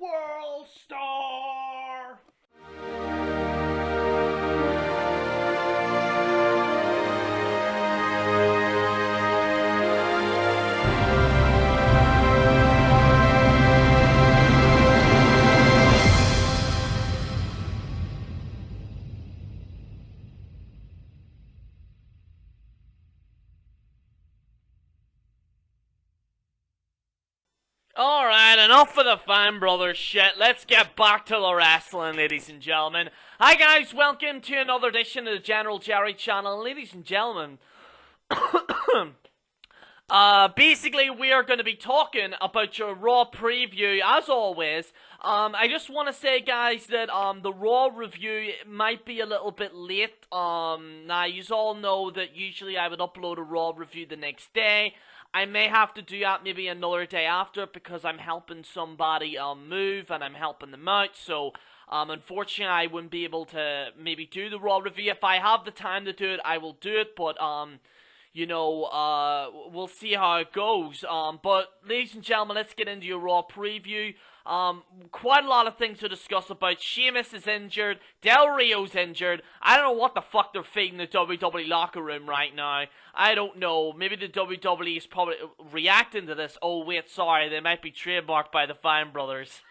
World Star! Alright, enough of the Fan Brothers shit. Let's get back to the wrestling, ladies and gentlemen. Hi guys, welcome to another edition of the General Jerry channel. Ladies and gentlemen, basically we are going to be talking about your Raw preview, as always. I just want to say, guys, that the Raw review might be a little bit late. Now, you all know that usually I would upload a Raw review the next day. I may have to do that maybe another day after because I'm helping somebody move and I'm helping them out. So, unfortunately, I wouldn't be able to maybe do the Raw review. If I have the time to do it, I will do it. But, you know, we'll see how it goes. But, ladies and gentlemen, let's get into your Raw preview. Quite a lot of things to discuss about. Sheamus is injured. Del Rio's injured. I don't know what the fuck they're feeding the WWE locker room right now. I don't know. Maybe the WWE is probably reacting to this. Oh, wait, sorry. They might be trademarked by the Fan Brothers.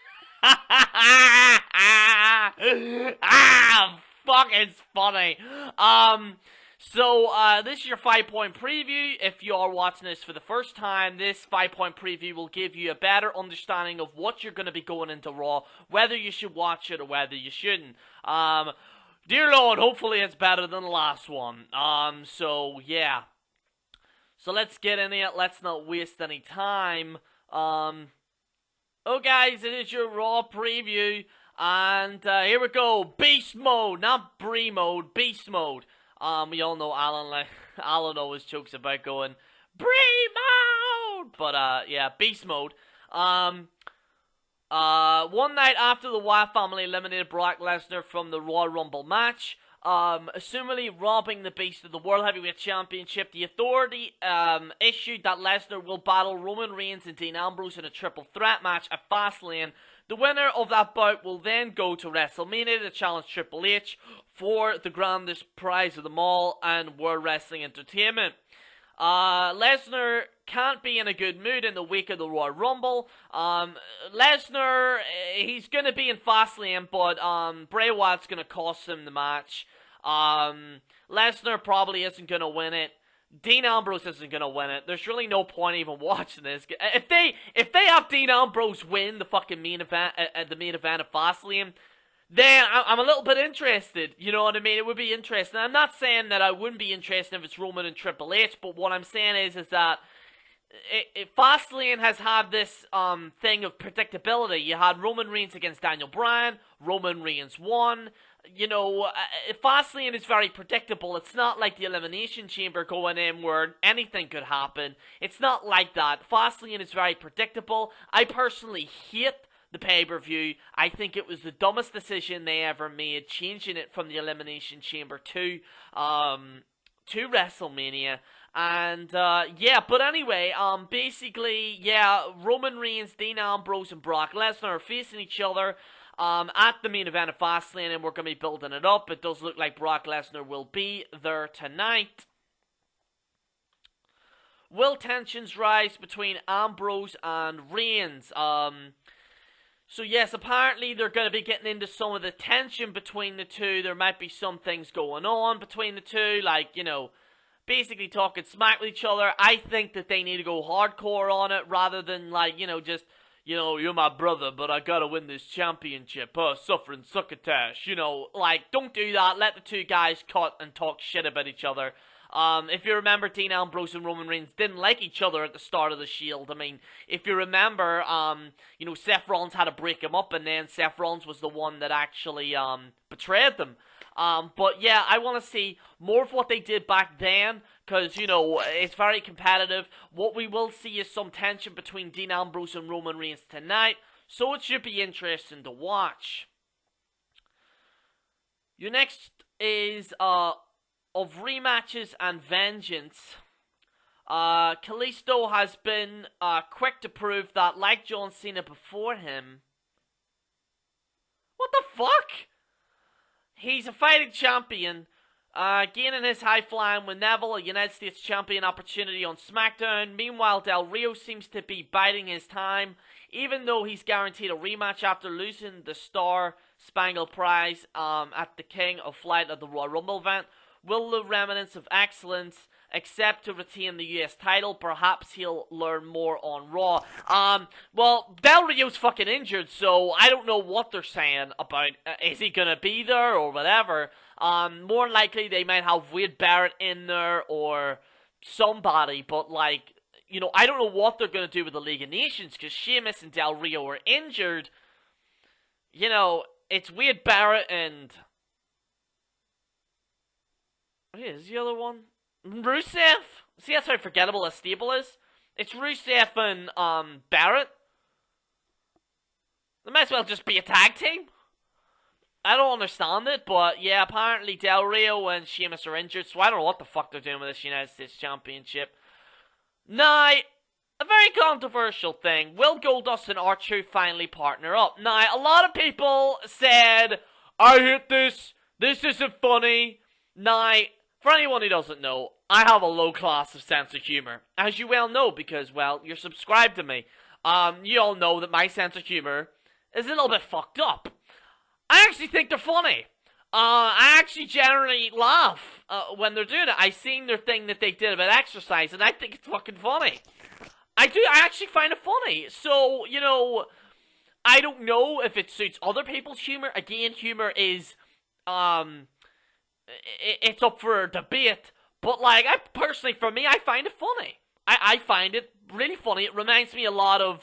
Fuck, it's funny. So, this is your 5-point preview. If you are watching this for the first time, this 5-point preview will give you a better understanding of what you're going to be going into Raw, whether you should watch it or whether you shouldn't. Dear Lord, hopefully it's better than the last one. So, yeah. So, let's get in it. Let's not waste any time. Oh, guys, it is your Raw preview. And, here we go. Beast mode, not Bray mode, Beast mode. We all know Alan always jokes about going Bray mode, but yeah, Beast mode. One night after the Wyatt family eliminated Brock Lesnar from the Royal Rumble match, assumingly robbing the Beast of the World Heavyweight Championship, the Authority issued that Lesnar will battle Roman Reigns and Dean Ambrose in a triple threat match at Fastlane. The winner of that bout will then go to WrestleMania to challenge Triple H for the grandest prize of them all and World Wrestling Entertainment. Lesnar can't be in a good mood in the wake of the Royal Rumble. Lesnar, he's going to be in Fastlane, but Bray Wyatt's going to cost him the match. Lesnar probably isn't going to win it. Dean Ambrose isn't going to win it. There's really no point even watching this. If they have Dean Ambrose win the fucking main event, the main event of Fastlane, then I'm a little bit interested. You know what I mean? It would be interesting. I'm not saying that I wouldn't be interested if it's Roman and Triple H, but what I'm saying is that Fastlane has had this thing of predictability. You had Roman Reigns against Daniel Bryan. Roman Reigns won. You know, Fastlane is very predictable. It's not like the Elimination Chamber going in where anything could happen. It's not like that. Fastlane is very predictable. I personally hate the pay-per-view. I think it was the dumbest decision they ever made, changing it from the Elimination Chamber to WrestleMania. And, yeah, but anyway, basically, yeah, Roman Reigns, Dean Ambrose, and Brock Lesnar are facing each other at the main event of Fastlane, and we're going to be building it up. It does look like Brock Lesnar will be there tonight. Will tensions rise between Ambrose and Reigns? So yes, apparently they're going to be getting into some of the tension between the two. There might be some things going on between the two, like, you know, basically talking smack with each other. I think that they need to go hardcore on it rather than, like, you know, just, you know, you're my brother, but I gotta win this championship. Suffering succotash. You know, like, don't do that. Let the two guys cut and talk shit about each other. If you remember, Dean Ambrose and Roman Reigns didn't like each other at the start of the Shield. I mean, if you remember, you know, Seth Rollins had to break him up, and then Seth Rollins was the one that actually, betrayed them. But yeah, I want to see more of what they did back then, because, you know, it's very competitive. What we will see is some tension between Dean Ambrose and Roman Reigns tonight, so it should be interesting to watch. Your next is, of rematches and vengeance. Kalisto has been quick to prove that, like John Cena before him, What the fuck? He's a fighting champion, gaining his high flying with Neville, a United States champion opportunity on SmackDown. Meanwhile, Del Rio seems to be biding his time, even though he's guaranteed a rematch after losing the Star Spangled Prize at the King of Flight at the Royal Rumble event. Will the remnants of excellence accept to retain the US title? Perhaps he'll learn more on Raw. Well, Del Rio's fucking injured, so I don't know what they're saying about is he gonna be there or whatever. More likely they might have Wade Barrett in there or somebody, but like, you know, I don't know what they're gonna do with the League of Nations because Sheamus and Del Rio are injured. You know, it's Wade Barrett and is the other one? Rusev? See, that's how forgettable a stable is. It's Rusev and Barrett. They might as well just be a tag team. I don't understand it, but yeah, apparently Del Rio and Sheamus are injured, so I don't know what the fuck they're doing with this United States Championship. Now, a very controversial thing. Will Goldust and R-Truth finally partner up? Now, a lot of people said, I hate this. This isn't funny. Now, for anyone who doesn't know, I have a low class of sense of humor. As you well know, because, well, you're subscribed to me. You all know that my sense of humor is a little bit fucked up. I actually think they're funny. I actually generally laugh when they're doing it. I seen their thing that they did about exercise, and I think it's fucking funny. I actually find it funny. So, you know, I don't know if it suits other people's humor. Again, humor is, it's up for debate, but like, I personally, for me, I find it funny. I find it really funny. It reminds me a lot of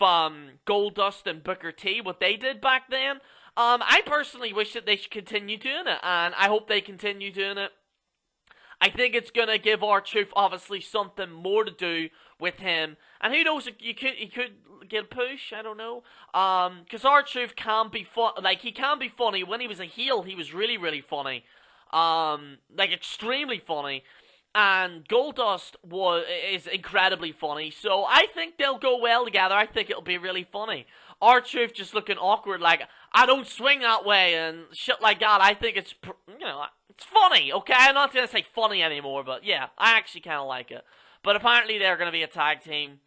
Goldust and Booker T, what they did back then. I personally wish that they should continue doing it, and I hope they continue doing it. I think it's gonna give R-Truth obviously something more to do with him, and who knows, he could get a push. I don't know, because R-Truth can be fun. Like, he can be funny. When he was a heel, he was really, really funny. Like, extremely funny, and Goldust is incredibly funny, so I think they'll go well together. I think it'll be really funny. R-Truth just looking awkward, like, I don't swing that way, and shit like that. I think it's, you know, it's funny, okay? I'm not gonna say funny anymore, but yeah, I actually kinda like it. But apparently they're gonna be a tag team.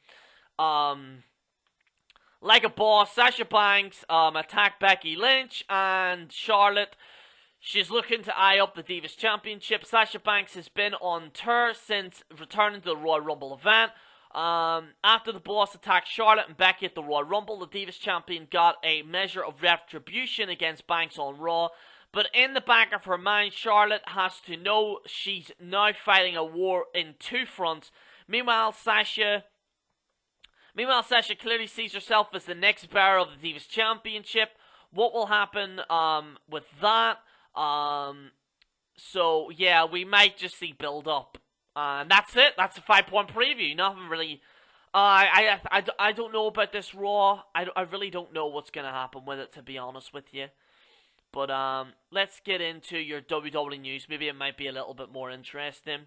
Like a boss, Sasha Banks, attacked Becky Lynch, and Charlotte. She's looking to eye up the Divas Championship. Sasha Banks has been on tour since returning to the Royal Rumble event. After the boss attacked Charlotte and Becky at the Royal Rumble, the Divas Champion got a measure of retribution against Banks on Raw. But in the back of her mind, Charlotte has to know she's now fighting a war in two fronts. Meanwhile, Sasha clearly sees herself as the next bearer of the Divas Championship. What will happen with that? So yeah, we might just see build up. And that's it. That's a 5-point preview. Nothing really. I don't know about this Raw. I really don't know what's gonna happen with it, to be honest with you. But let's get into your WWE news. Maybe it might be a little bit more interesting.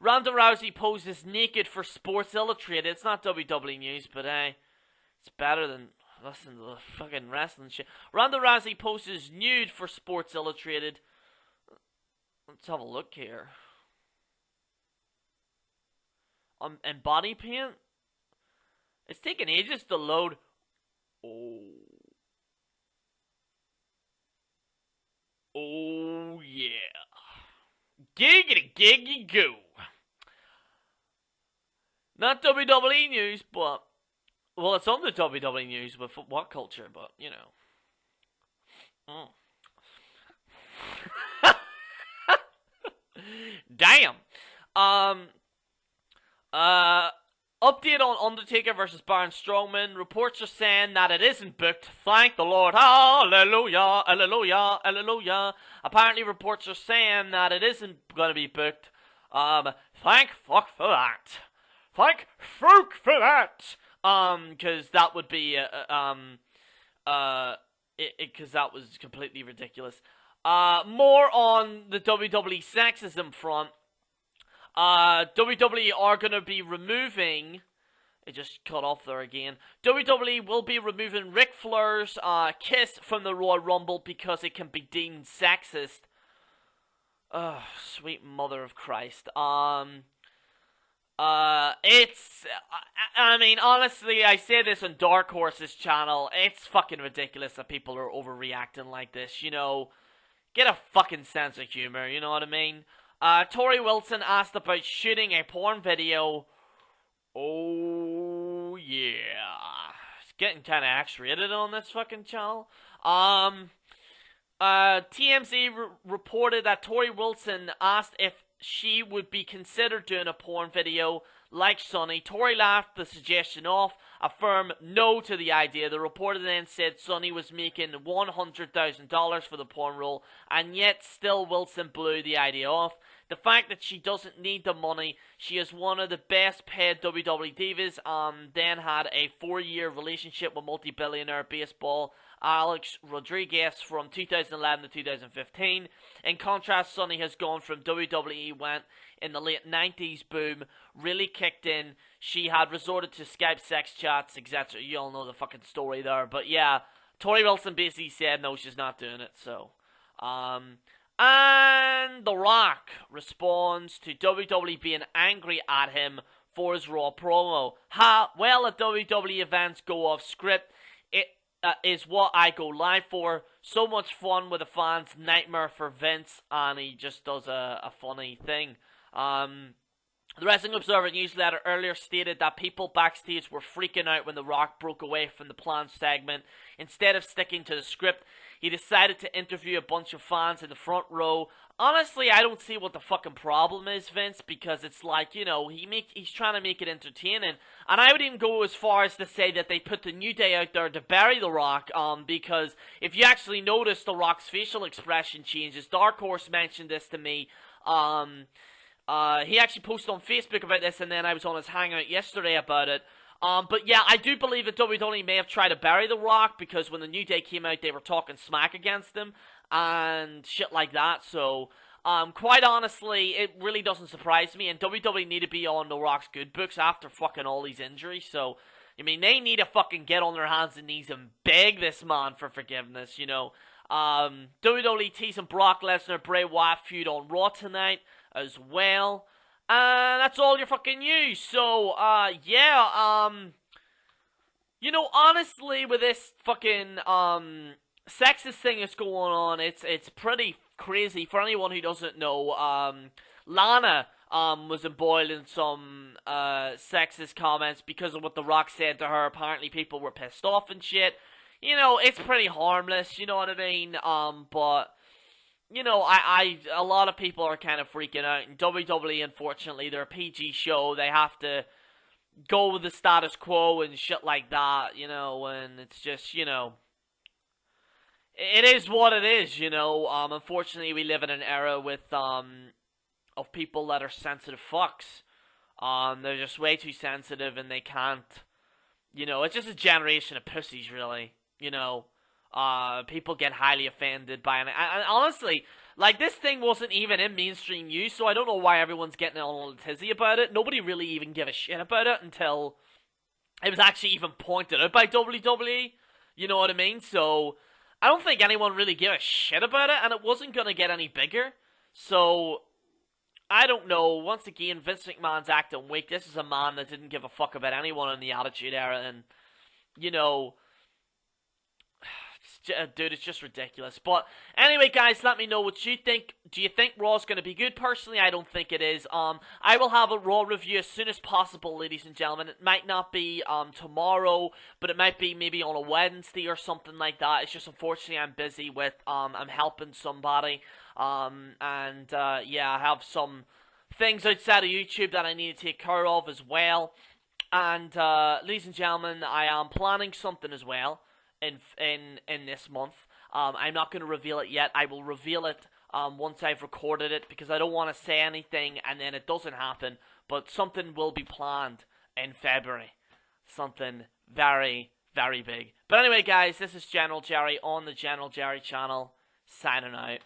Ronda Rousey poses naked for Sports Illustrated. It's not WWE news, but it's better than listening to the fucking wrestling shit. Ronda Rousey poses nude for Sports Illustrated. Let's have a look here. And body paint? It's taking ages to load. Oh. Oh, yeah. Giggity giggy goo. Not WWE news, but... Well, it's on the WWE news with What Culture, but, you know. Damn. Update on Undertaker versus Baron Strowman. Reports are saying that it isn't booked. Thank the Lord. Hallelujah, hallelujah, hallelujah. Apparently reports are saying that it isn't going to be booked. Thank fuck for that. Thank fuck for that. Because that would be, because that was completely ridiculous. More on the WWE sexism front. WWE are going to be removing It just cut off there again. WWE will be removing Ric Flair's kiss from the Royal Rumble because it can be deemed sexist. Oh, sweet mother of Christ. I mean, honestly, I say this on Dark Horse's channel, it's fucking ridiculous that people are overreacting like this, you know. Get a fucking sense of humor, you know what I mean? Tori Wilson asked about shooting a porn video. Oh, yeah. It's getting kind of X-rated on this fucking channel. TMZ reported that Tori Wilson asked if she would be considered doing a porn video like Sonny. Tori laughed the suggestion off, a firm no to the idea. The reporter then said Sonny was making $100,000 for the porn role, and yet still Wilson blew the idea off. The fact that she doesn't need the money, she is one of the best paid WWE divas, then had a 4-year relationship with multi-billionaire baseball Alex Rodriguez from 2011 to 2015. In contrast, Sonny has gone from WWE when in the late 90s boom really kicked in. She had resorted to Skype sex chats, etc. You all know the fucking story there. But yeah, Tori Wilson basically said no, she's not doing it. So, and The Rock responds to WWE being angry at him for his Raw promo. Well, at WWE events go off script. It is what I go live for. So much fun with the fans, nightmare for Vince, and he just does a funny thing. The Wrestling Observer newsletter earlier stated that people backstage were freaking out when The Rock broke away from the planned segment. Instead of sticking to the script, he decided to interview a bunch of fans in the front row. Honestly, I don't see what the fucking problem is, Vince, because it's like, you know, he's trying to make it entertaining. And I would even go as far as to say that they put the New Day out there to bury The Rock, because if you actually notice The Rock's facial expression changes. Dark Horse mentioned this to me. He actually posted on Facebook about this, and then I was on his Hangout yesterday about it. But yeah, I do believe that WWE may have tried to bury The Rock, because when the New Day came out, they were talking smack against him and shit like that. So, quite honestly, it really doesn't surprise me. And WWE need to be on The Rock's good books after fucking all these injuries. So, I mean, they need to fucking get on their hands and knees and beg this man for forgiveness, you know. WWE teasing Brock Lesnar, Bray Wyatt feud on Raw tonight as well. And that's all your fucking news. So, yeah, you know, honestly, with this fucking, sexist thing that's going on, it's pretty crazy. For anyone who doesn't know, Lana, was embroiled in some, sexist comments because of what The Rock said to her. Apparently people were pissed off and shit. You know, it's pretty harmless, you know what I mean? But you know, a lot of people are kind of freaking out, and WWE, unfortunately, they're a PG show. They have to go with the status quo and shit like that, you know, and it's just, you know, it is what it is, you know. Unfortunately, we live in an era with, of people that are sensitive fucks. They're just way too sensitive, and they can't, you know, it's just a generation of pussies, really, you know. People get highly offended by it. And honestly, like, this thing wasn't even in mainstream news, so I don't know why everyone's getting all tizzy about it. Nobody really even gave a shit about it until it was actually even pointed out by WWE. You know what I mean? So, I don't think anyone really gave a shit about it, and it wasn't gonna get any bigger. So, I don't know. Once again, Vince McMahon's acting weak. This is a man that didn't give a fuck about anyone in the Attitude Era, and, you know, dude, it's just ridiculous. But anyway, guys, let me know what you think. Do you think Raw's going to be good? Personally, I don't think it is. I will have a Raw review as soon as possible, ladies and gentlemen. It might not be tomorrow, but it might be maybe on a Wednesday or something like that. It's just, unfortunately, I'm busy with I'm helping somebody. Yeah, I have some things outside of YouTube that I need to take care of as well. And ladies and gentlemen, I am planning something as well in this month. I'm not going to reveal it yet. I will reveal it once I've recorded it, because I don't want to say anything and then it doesn't happen. But something will be planned in February. Something very, very big. But anyway, guys, this is General Jerry on the General Jerry channel, signing out.